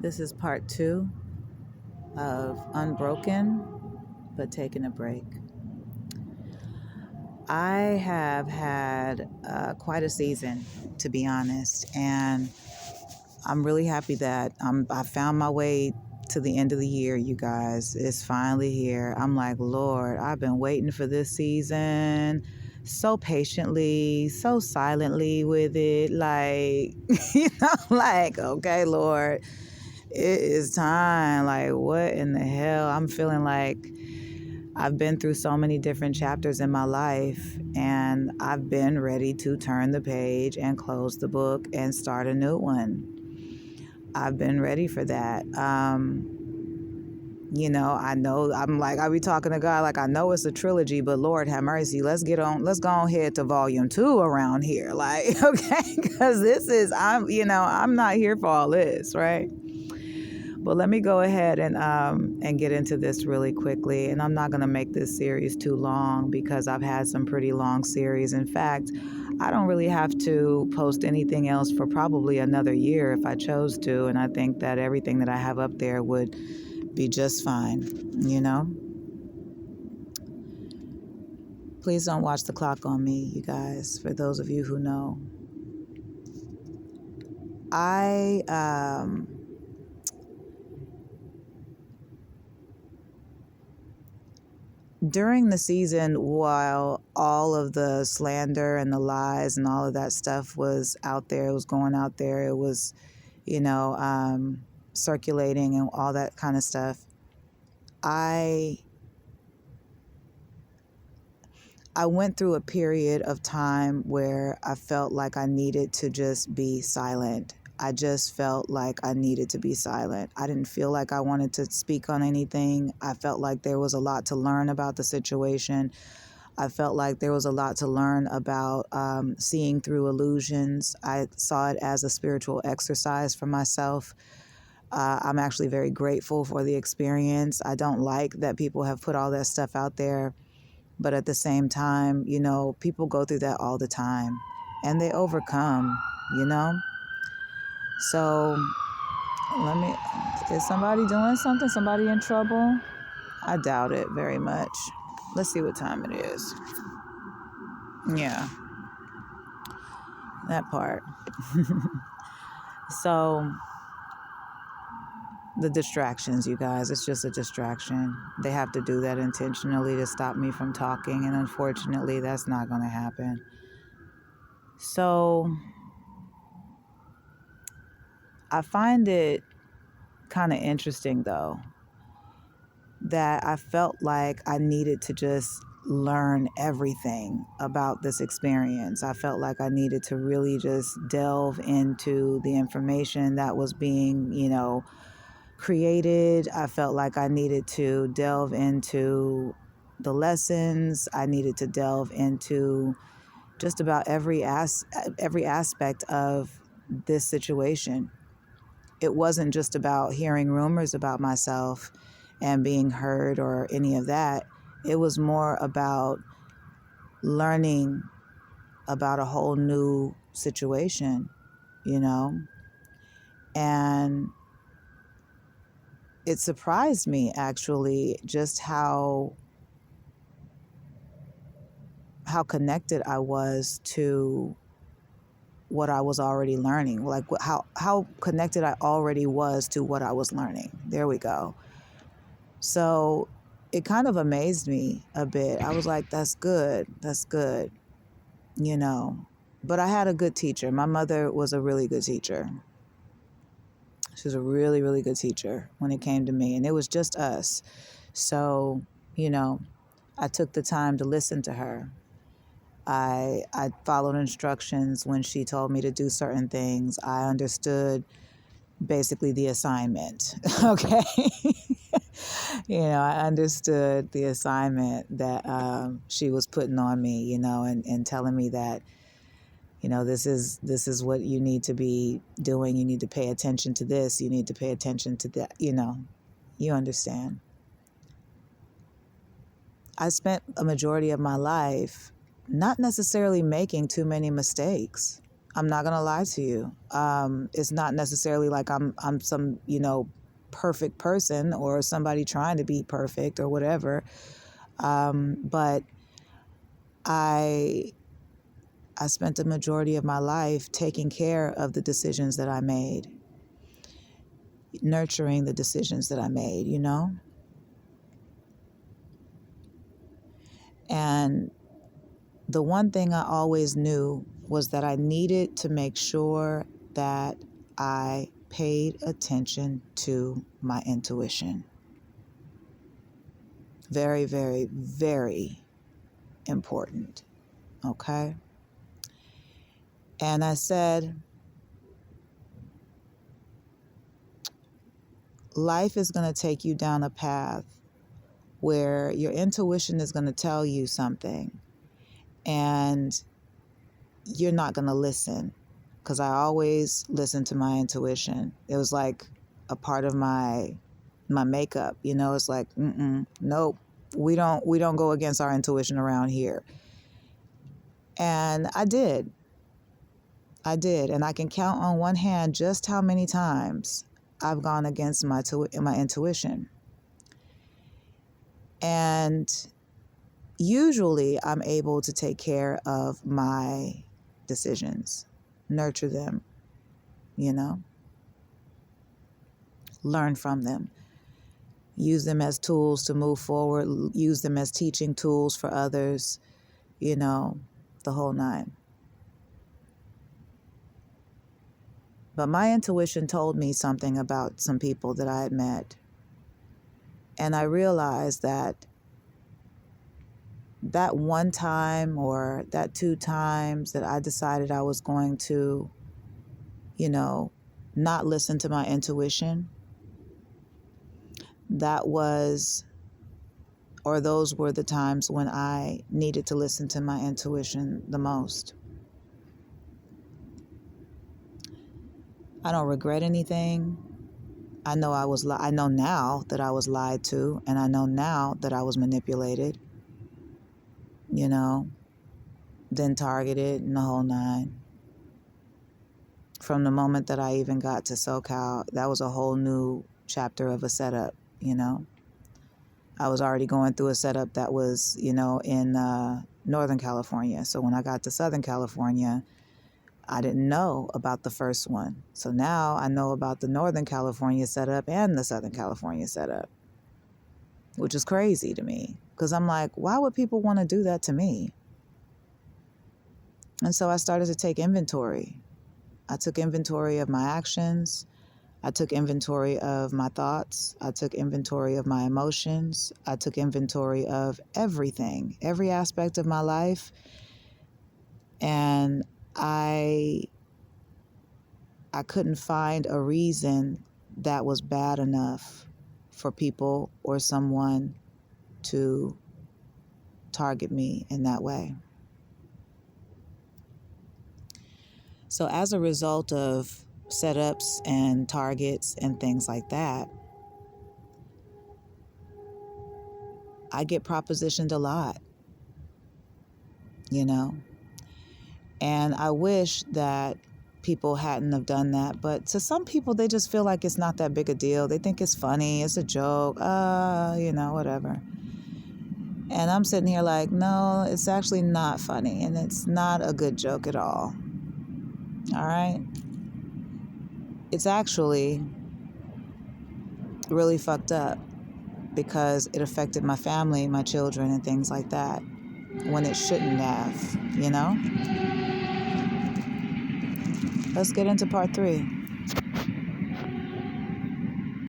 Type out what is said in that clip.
This is part 2 of Unbroken, but taking a break. I have had quite a season, to be honest, and I'm really happy that I found my way to the end of the year, you guys. It's finally here. I'm like, Lord, I've been waiting for this season so patiently, so silently with it. Like, like, okay, Lord, it is time. Like, what in the hell? I'm feeling like I've been through so many different chapters in my life, and I've been ready to turn the page and close the book and start a new one. I've been ready for that. I know I be talking to God like I know it's a trilogy, but Lord have mercy, let's go on ahead to volume 2 around here. Like, okay, because I'm not here for all this, right? But let me go ahead and get into this really quickly. And I'm not going to make this series too long because I've had some pretty long series. In fact, I don't really have to post anything else for probably another year if I chose to. And I think that everything that I have up there would be just fine, you know? Please don't watch the clock on me, you guys, for those of you who know. During the season, while all of the slander and the lies and all of that stuff was out there, it was going out there, it was, circulating and all that kind of stuff, I went through a period of time where I felt like I needed to just be silent. I just felt like I needed to be silent. I didn't feel like I wanted to speak on anything. I felt like there was a lot to learn about the situation. I felt like there was a lot to learn about seeing through illusions. I saw it as a spiritual exercise for myself. I'm actually very grateful for the experience. I don't like that people have put all that stuff out there. But at the same time, people go through that all the time and they overcome, you know? So is somebody doing something? Somebody in trouble? I doubt it very much. Let's see what time it is. Yeah, that part. So the distractions, you guys, it's just a distraction. They have to do that intentionally to stop me from talking. And unfortunately, that's not going to happen. So I find it kind of interesting, though, that I felt like I needed to just learn everything about this experience. I felt like I needed to really just delve into the information that was being, created. I felt like I needed to delve into the lessons. I needed to delve into just about every aspect of this situation. It wasn't just about hearing rumors about myself and being heard or any of that. It was more about learning about a whole new situation, and it surprised me actually just how connected I was to what I was already learning, like how connected I already was to what I was learning. There we go. So it kind of amazed me a bit. I was like, that's good. But I had a good teacher. My mother was a really good teacher. She was a really, really good teacher when it came to me. And it was just us. So, I took the time to listen to her. I followed instructions when she told me to do certain things. I understood basically the assignment. Okay. I understood the assignment that she was putting on me, and telling me that, this is what you need to be doing. You need to pay attention to this. You need to pay attention to that. You understand. I spent a majority of my life not necessarily making too many mistakes. I'm not gonna lie to you. It's not necessarily like I'm some, perfect person or somebody trying to be perfect or whatever. But I I spent the majority of my life taking care of the decisions that I made, nurturing the decisions that I made, And the one thing I always knew was that I needed to make sure that I paid attention to my intuition. Very, very, very important. Okay? And I said, life is going to take you down a path where your intuition is going to tell you something and you're not going to listen. Because I always listened to my intuition. It was like a part of my makeup, it's like, nope, we don't go against our intuition around here. And I did. And I can count on one hand just how many times I've gone against my intuition. And usually I'm able to take care of my decisions, nurture them, learn from them, use them as tools to move forward, use them as teaching tools for others, the whole nine. But my intuition told me something about some people that I had met. And I realized that one time or that 2 times that I decided I was going to, not listen to my intuition, those were the times when I needed to listen to my intuition the most. I don't regret anything. I know now that I was lied to, and I know now that I was manipulated, then targeted and the whole nine. From the moment that I even got to SoCal, that was a whole new chapter of a setup, I was already going through a setup that was, in Northern California. So when I got to Southern California, I didn't know about the first one. So now I know about the Northern California setup and the Southern California setup, which is crazy to me because I'm like, why would people want to do that to me? And so I started to take inventory. I took inventory of my actions. I took inventory of my thoughts. I took inventory of my emotions. I took inventory of everything, every aspect of my life. And I couldn't find a reason that was bad enough for people or someone to target me in that way. So as a result of setups and targets and things like that, I get propositioned a lot, and I wish that people hadn't have done that. But to some people, they just feel like it's not that big a deal. They think it's funny. It's a joke. Whatever. And I'm sitting here like, no, it's actually not funny. And it's not a good joke at all. All right? It's actually really fucked up because it affected my family, my children, and things like that when it shouldn't have, Let's get into part 3.